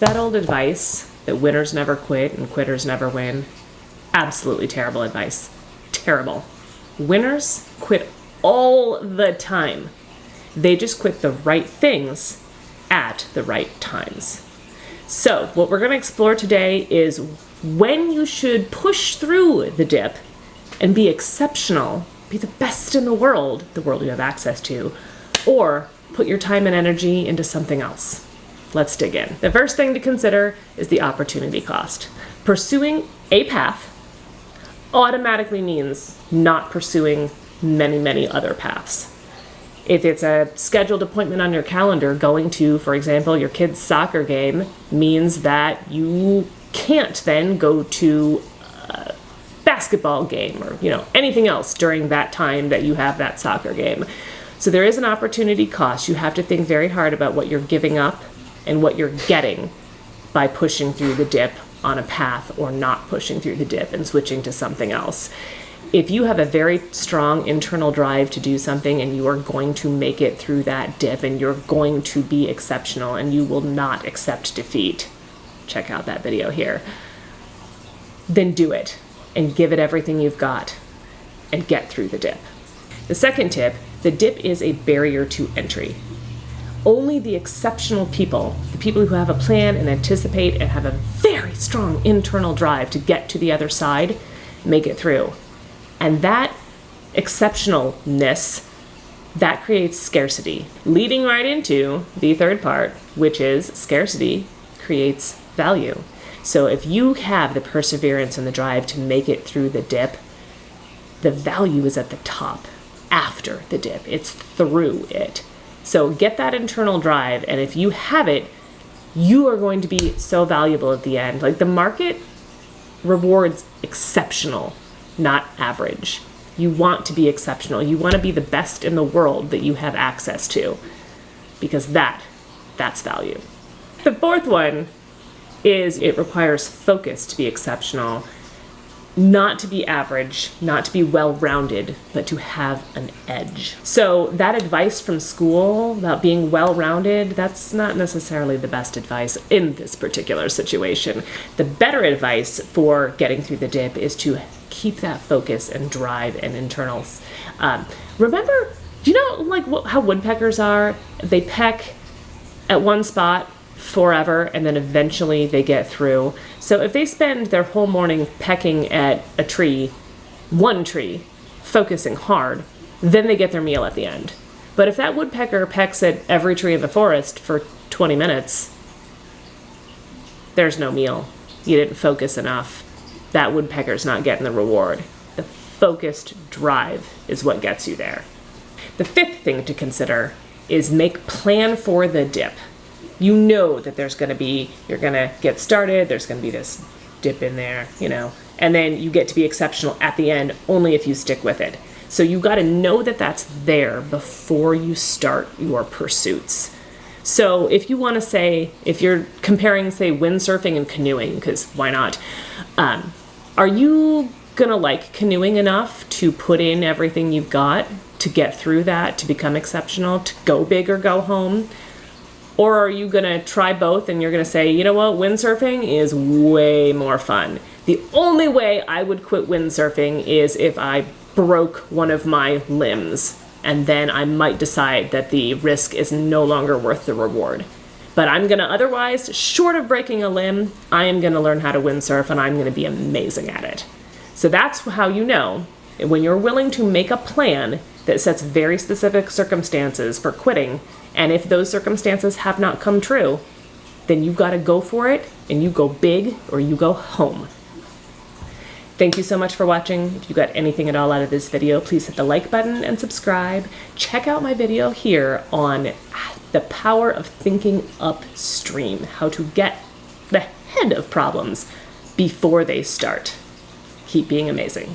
That old advice that winners never quit and quitters never win, absolutely terrible advice. Terrible. Winners quit all the time. They just quit the right things at the right times. So what we're going to explore today is when you should push through the dip and be exceptional, be the best in the world you have access to, or put your time and energy into something else. Let's dig in. The first thing to consider is the opportunity cost. Pursuing a path automatically means not pursuing many other paths. If it's a scheduled appointment on your calendar, going to, for example, your kid's soccer game means that you can't then go to a basketball game or, anything else during that time that you have that soccer game. So there is an opportunity cost. You have to think very hard about what you're giving up and what you're getting by pushing through the dip on a path or not pushing through the dip and switching to something else. If you have a very strong internal drive to do something and you are going to make it through that dip and you're going to be exceptional and you will not accept defeat, check out that video here, then do it and give it everything you've got and get through the dip. The second tip, the dip is a barrier to entry. Only the exceptional people, the people who have a plan and anticipate and have a very strong internal drive to get to the other side, make it through. And that exceptionalness, that creates scarcity, leading right into the third part, which is scarcity creates value. So if you have the perseverance and the drive to make it through the dip, the value is at the top after the dip. It's through it. So get that internal drive, and if you have it, you are going to be so valuable at the end. Like, the market rewards exceptional, not average. You want to be exceptional. You want to be the best in the world that you have access to, because that's value. The fourth one is it requires focus to be exceptional, not to be average, not to be well-rounded, but to have an edge. So that advice from school about being well-rounded, that's not necessarily the best advice in this particular situation. The better advice for getting through the dip is to keep that focus and drive and internals. Remember, do you know how woodpeckers are? They peck at one spot forever, and then eventually they get through. So if they spend their whole morning pecking at a tree, one tree, focusing hard, then they get their meal at the end. But if that woodpecker pecks at every tree in the forest for 20 minutes, there's no meal. You didn't focus enough. That woodpecker's not getting the reward. The focused drive is what gets you there. The fifth thing to consider is make plan for the dip. You know that you're going to get started, there's going to be this dip in there, and then you get to be exceptional at the end only if you stick with it. So you got to know that that's there before you start your pursuits. So if you want to say, if you're comparing, say, windsurfing and canoeing, because why not, are you going to like canoeing enough to put in everything you've got to get through that, to become exceptional, to go big or go home? Or are you going to try both and you're going to say, you know what, windsurfing is way more fun. The only way I would quit windsurfing is if I broke one of my limbs, and then I might decide that the risk is no longer worth the reward. But I'm going to otherwise, short of breaking a limb, I am going to learn how to windsurf, and I'm going to be amazing at it. So that's how you know when you're willing to make a plan that sets very specific circumstances for quitting. And if those circumstances have not come true, then you've got to go for it, and you go big or you go home. Thank you so much for watching. If you got anything at all out of this video, please hit the like button and subscribe. Check out my video here on the power of thinking upstream, how to get ahead of problems before they start. Keep being amazing.